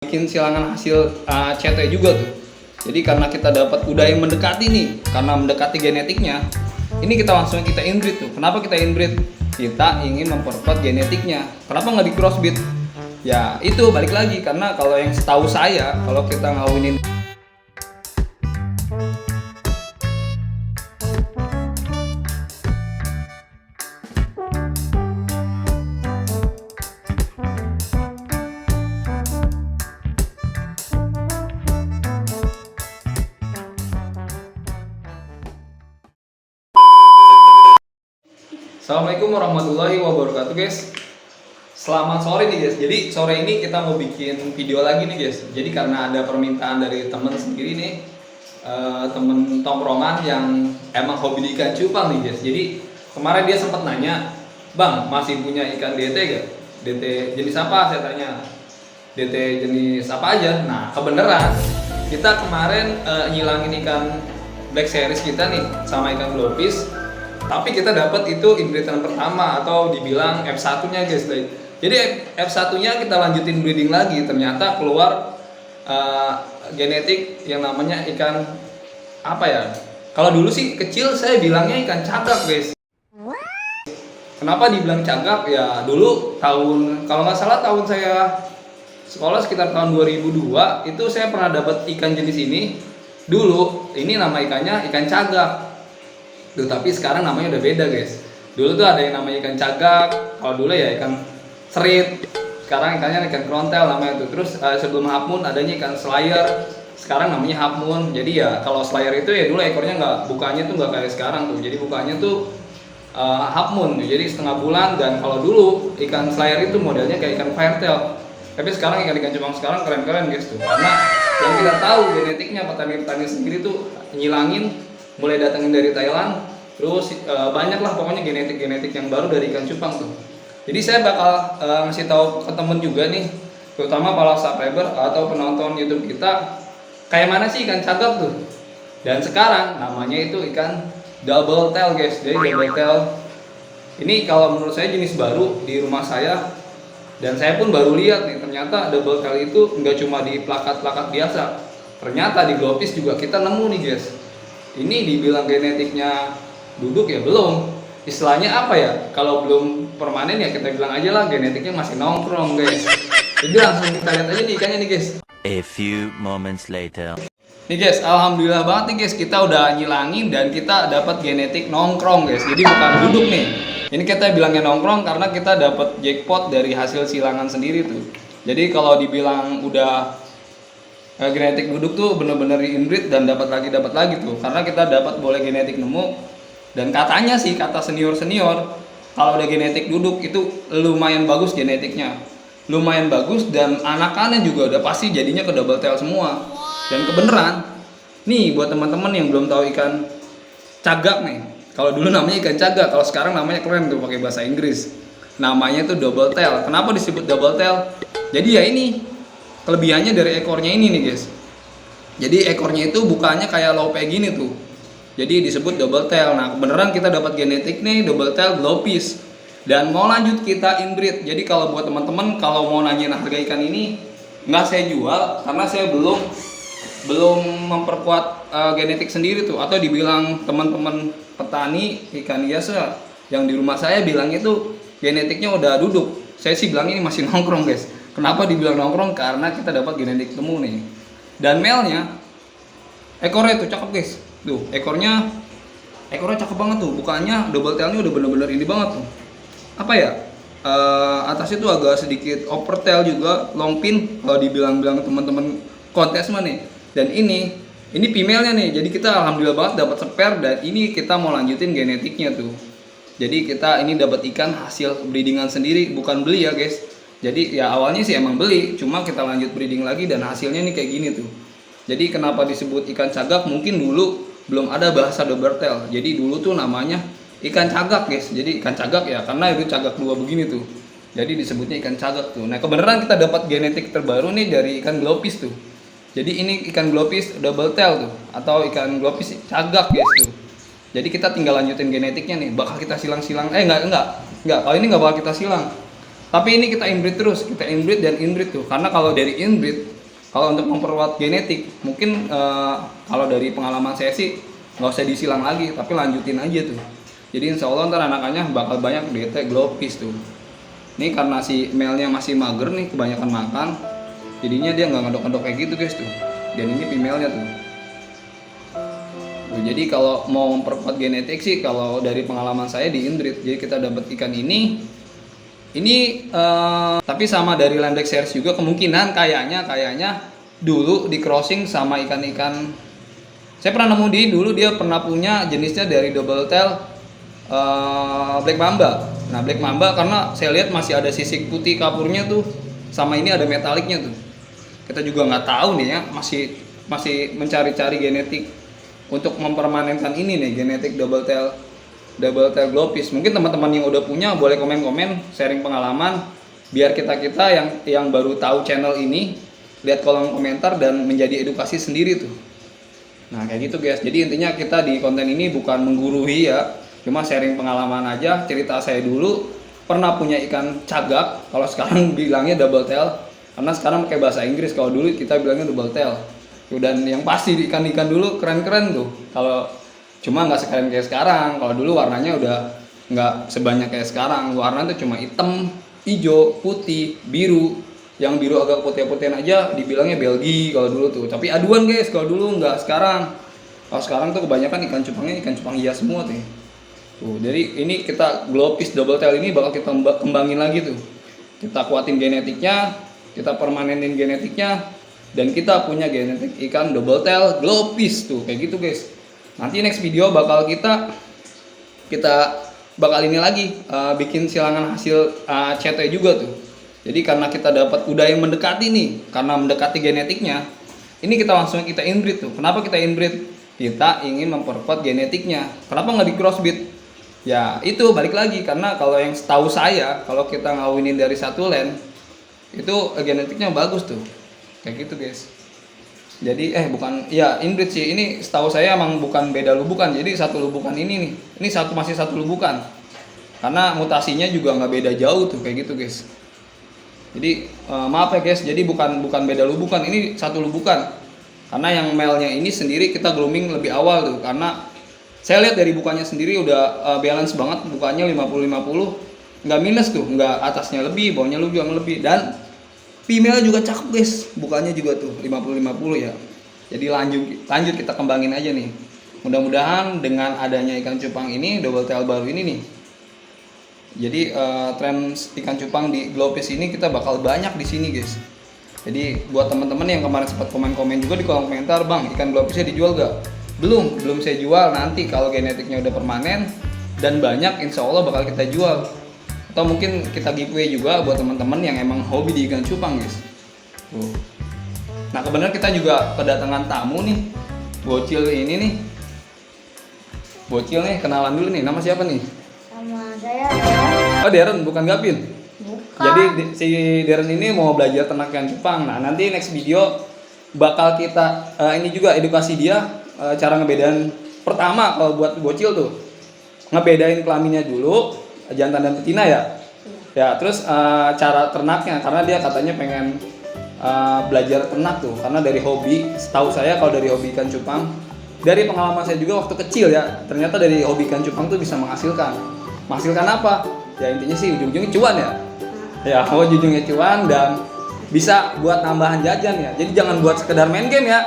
bikin silangan hasil CT juga tuh. Jadi karena kita dapat udah yang mendekati nih, karena mendekati genetiknya, ini kita langsung kita inbreed tuh. Kenapa kita inbreed? Kita ingin memperkuat genetiknya. Kenapa nggak di crossbreed? Ya itu balik lagi, karena kalau yang setahu saya, kalau kita ngawinin Assalamualaikum warahmatullahi wabarakatuh guys. Selamat sore nih guys. Jadi sore ini kita mau bikin video lagi nih guys. Jadi karena ada permintaan dari temen sendiri nih, temen tongkrongan yang emang hobi di ikan cupang nih guys. Jadi kemarin dia sempat nanya, "Bang, masih punya ikan DT gak? DT jenis apa?" Saya tanya. DT jenis apa aja? Nah kebenaran kita kemarin nyilangin ikan black series kita nih sama ikan glowfish. Tapi kita dapat itu inbreedan pertama atau dibilang F1-nya guys. Jadi F1-nya kita lanjutin breeding lagi, ternyata keluar genetik yang namanya ikan apa ya? Kalau dulu sih kecil saya bilangnya ikan cagak guys. Kenapa dibilang cagak? Ya dulu kalau nggak salah tahun saya sekolah sekitar tahun 2002 itu saya pernah dapat ikan jenis ini. Dulu ini nama ikannya ikan cagak. Tuh, tapi sekarang namanya udah beda guys. Dulu tuh ada yang namanya ikan cagak, kalau dulu ya ikan serit. Sekarang ikannya ikan krontel namanya tuh. Terus sebelum half moon adanya ikan slayer. Sekarang namanya half moon. Jadi ya kalau slayer itu ya dulu ekornya bukanya tuh nggak kayak sekarang tuh. Jadi bukanya tuh half moon. Jadi setengah bulan. Dan kalau dulu ikan slayer itu modelnya kayak ikan firetail. Tapi sekarang ikan cupang sekarang keren-keren guys tuh. Karena yang kita tahu genetiknya petani-petani sendiri tuh nyilangin, mulai datangin dari Thailand, terus banyak lah pokoknya genetik yang baru dari ikan cupang tuh. Jadi saya bakal ngasih tahu ke temen juga nih, terutama para subscriber atau penonton YouTube kita, kayak mana sih ikan cagak tuh. Dan sekarang namanya itu ikan double tail guys. Jadi double tail ini kalau menurut saya jenis baru di rumah saya, dan saya pun baru lihat nih, ternyata double tail itu nggak cuma di plakat-plakat biasa, ternyata di glowfish juga kita nemu nih guys. Ini dibilang genetiknya duduk ya belum. Istilahnya apa ya? Kalau belum permanen ya kita bilang aja lah genetiknya masih nongkrong guys. Jadi langsung kita lihat aja nih ikannya nih guys. A few moments later. Nih guys, alhamdulillah banget nih guys, kita udah nyilangin dan kita dapat genetik nongkrong guys. Jadi bukan duduk nih. Ini kita bilangnya nongkrong karena kita dapat jackpot dari hasil silangan sendiri tuh. Jadi kalau dibilang udah genetik duduk tuh bener-bener inbreed dan dapat lagi tuh, karena kita dapat boleh genetik nemu. Dan katanya sih, kata senior kalau udah genetik duduk itu lumayan bagus genetiknya, lumayan bagus, dan anakannya juga udah pasti jadinya ke double tail semua. Dan kebeneran nih buat teman-teman yang belum tahu ikan cagak nih, kalau dulu namanya ikan cagak, kalau sekarang namanya keren tuh pakai bahasa Inggris, namanya tuh double tail. Kenapa disebut double tail? Jadi ya ini kelebihannya dari ekornya ini nih guys. Jadi ekornya itu bukannya kayak lope gini tuh. Jadi disebut double tail. Nah beneran kita dapat genetik nih double tail glowfish. Dan mau lanjut kita inbreed. Jadi kalau buat teman-teman kalau mau nanyain harga ikan ini, nggak saya jual karena saya belum memperkuat genetik sendiri tuh. Atau dibilang teman-teman petani ikan hias yang di rumah saya bilang itu genetiknya udah duduk. Saya sih bilang ini masih nongkrong guys. Kenapa dibilang nongkrong? Karena kita dapat genetik temu nih. Dan male-nya ekornya tuh cakep guys. Tuh ekornya cakep banget tuh. Bukannya double tail-nya udah bener-bener ini banget tuh. Apa ya? Atasnya tuh agak sedikit upper tail juga, long pin kalau dibilang teman-teman kontes mah nih. Dan ini female-nya nih. Jadi kita alhamdulillah banget dapat spare, dan ini kita mau lanjutin genetiknya tuh. Jadi kita ini dapat ikan hasil breedingan sendiri, bukan beli ya guys. Jadi ya awalnya sih emang beli, cuma kita lanjut breeding lagi dan hasilnya nih kayak gini tuh. Jadi kenapa disebut ikan cagak? Mungkin dulu belum ada bahasa double tail. Jadi dulu tuh namanya ikan cagak guys. Jadi ikan cagak ya karena itu cagak dua begini tuh. Jadi disebutnya ikan cagak tuh. Nah kebenaran kita dapat genetik terbaru nih dari ikan glowfish tuh. Jadi ini ikan glowfish double tail tuh, atau ikan glowfish cagak guys tuh. Jadi kita tinggal lanjutin genetiknya nih. Bakal kita silang-silang. Enggak. Kalau ini nggak bakal kita silang. Tapi ini kita inbreed terus, kita inbreed dan inbreed tuh. Karena kalau dari inbreed, kalau untuk memperkuat genetik, mungkin kalau dari pengalaman saya sih nggak usah disilang lagi, tapi lanjutin aja tuh. Jadi insya Allah ntar anakannya bakal banyak DT glopis tuh. Ini karena si male-nya masih mager nih, kebanyakan makan, jadinya dia nggak ngedok-ngedok kayak gitu guys tuh. Dan ini female-nya tuh. Jadi kalau mau memperkuat genetik sih, kalau dari pengalaman saya di inbreed, jadi kita dapat ikan ini tapi sama dari Landex series juga, kemungkinan kayaknya dulu di crossing sama ikan-ikan. Saya pernah nemu dulu dia pernah punya jenisnya dari double tail black mamba. Nah black mamba karena saya lihat masih ada sisik putih kapurnya tuh, sama ini ada metaliknya tuh. Kita juga nggak tahu nih ya, masih mencari-cari genetik untuk mempermanenkan ini nih, genetik double tail glopis. Mungkin teman-teman yang udah punya boleh komen-komen, sharing pengalaman, biar kita yang baru tahu channel ini lihat kolom komentar dan menjadi edukasi sendiri tuh. Nah kayak gitu guys. Jadi intinya kita di konten ini bukan menggurui ya, cuma sharing pengalaman aja. Cerita saya dulu pernah punya ikan cagak, kalau sekarang bilangnya double tail karena sekarang pakai bahasa Inggris, kalau dulu kita bilangnya double tail. Dan yang pasti ikan-ikan dulu keren-keren tuh. Kalau cuma nggak sekeren kayak sekarang. Kalau dulu warnanya udah nggak sebanyak kayak sekarang. Warna tuh cuma hitam, hijau, putih, biru. Yang biru agak putih-putihan aja dibilangnya Belgi kalau dulu tuh. Tapi aduan guys, kalau dulu nggak sekarang. Kalau sekarang tuh kebanyakan ikan cupangnya ikan cupang hias semua tuh. Tuh, jadi ini kita glopis double tail ini bakal kita kembangin lagi tuh. Kita kuatin genetiknya, kita permanenin genetiknya, dan kita punya genetik ikan double tail glopis tuh, kayak gitu guys. Nanti next video bakal kita bakal ini lagi bikin silangan hasil CT juga tuh. Jadi karena kita dapat udah yang mendekati nih, karena mendekati genetiknya, ini kita langsung kita inbreed tuh. Kenapa kita inbreed? Kita ingin memperkuat genetiknya. Kenapa nggak di crossbreed? Ya itu balik lagi, karena kalau yang setahu saya, kalau kita ngawinin dari satu land itu genetiknya bagus tuh. Kayak gitu guys. Jadi bukan ya inbreed sih, ini setahu saya emang bukan beda lubukan. Jadi satu lubukan ini nih, ini masih satu lubukan, karena mutasinya juga nggak beda jauh tuh, kayak gitu guys. Jadi maaf ya guys, jadi bukan beda lubukan, ini satu lubukan. Karena yang male-nya ini sendiri kita grooming lebih awal tuh, karena saya lihat dari bukannya sendiri udah balance banget, bukannya 50-50, nggak minus tuh, nggak atasnya lebih, bawahnya lebih, dan female juga cakep guys, bukannya juga tuh 50-50 ya. Jadi lanjut kita kembangin aja nih. Mudah-mudahan dengan adanya ikan cupang ini, double tail baru ini nih, jadi tren ikan cupang di glopis ini kita bakal banyak di sini guys. Jadi buat teman-teman yang kemarin sempat komen-komen juga di kolom komentar, bang ikan glopisnya dijual gak? Belum saya jual. Nanti kalau genetiknya udah permanen dan banyak, insya Allah bakal kita jual. Atau mungkin kita giveaway juga buat teman-teman yang emang hobi di ikan cupang guys. Tuh. Nah kebenaran kita juga kedatangan tamu nih, bocil ini nih. Bocil nih, kenalan dulu nih, nama siapa nih? Sama saya Darren. Oh Darren, bukan Gavin. Bukan. Jadi si Darren ini mau belajar ternak ikan cupang. Nah nanti next video bakal kita ini juga edukasi dia cara ngebedain. Pertama kalau buat bocil tuh ngebedain kelaminnya dulu, jantan dan betina ya. Ya terus cara ternaknya, karena dia katanya pengen belajar ternak tuh, karena dari hobi. Setahu saya kalau dari hobi ikan cupang, dari pengalaman saya juga waktu kecil ya, ternyata dari hobi ikan cupang tuh bisa menghasilkan apa? Ya intinya sih ujung-ujungnya cuan ya. Ya, ujung-ujungnya cuan dan bisa buat tambahan jajan ya. Jadi jangan buat sekedar main game ya.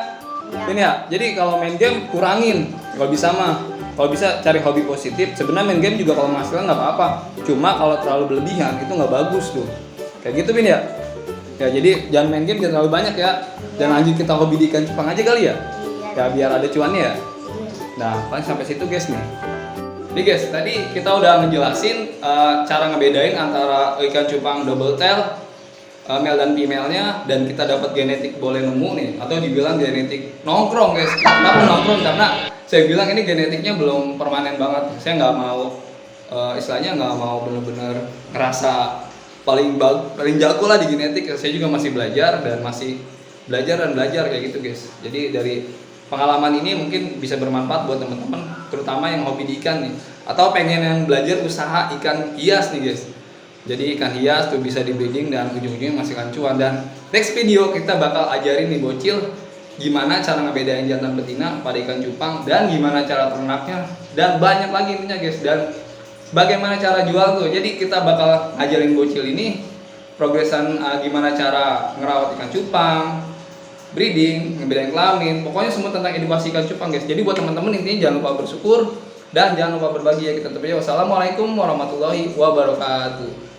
Ini ya. Jadi kalau main game kurangin. Kalau bisa mah, kalau bisa cari hobi positif. Sebenarnya main game juga kalau menghasilkan nggak apa-apa. Cuma kalau terlalu berlebihan itu nggak bagus tuh. Kayak gitu Bin ya. Ya jadi jangan main game jangan terlalu banyak ya. Dan lanjut kita hobi di ikan cupang aja kali ya. Ya biar ada cuannya ya. Nah, paling sampai situ guys nih. Nih guys, tadi kita udah ngejelasin cara ngebedain antara ikan cupang double tail, male dan female-nya, dan kita dapat genetik boleh nemu nih, atau dibilang genetik nongkrong guys. Kenapa nongkrong? Karena saya bilang ini genetiknya belum permanen banget. Saya nggak mau istilahnya nggak mau bener-bener ngerasa paling jago lah di genetik. Saya juga masih belajar dan masih belajar kayak gitu guys. Jadi dari pengalaman ini mungkin bisa bermanfaat buat teman-teman, terutama yang hobi di ikan nih, atau pengen yang belajar usaha ikan hias nih guys. Jadi ikan hias tuh bisa di breeding dan ujung-ujungnya menghasilkan cuan. Dan next video kita bakal ajarin nih bocil gimana cara ngebedain jantan betina pada ikan cupang dan gimana cara ternaknya dan banyak lagi intinya guys, dan bagaimana cara jual tuh. Jadi kita bakal ajarin bocil ini progresan gimana cara ngerawat ikan cupang, breeding, ngebedain kelamin, pokoknya semua tentang edukasi ikan cupang guys. Jadi buat teman-teman intinya jangan lupa bersyukur dan jangan lupa berbagi ya kita. Wassalamualaikum warahmatullahi wabarakatuh.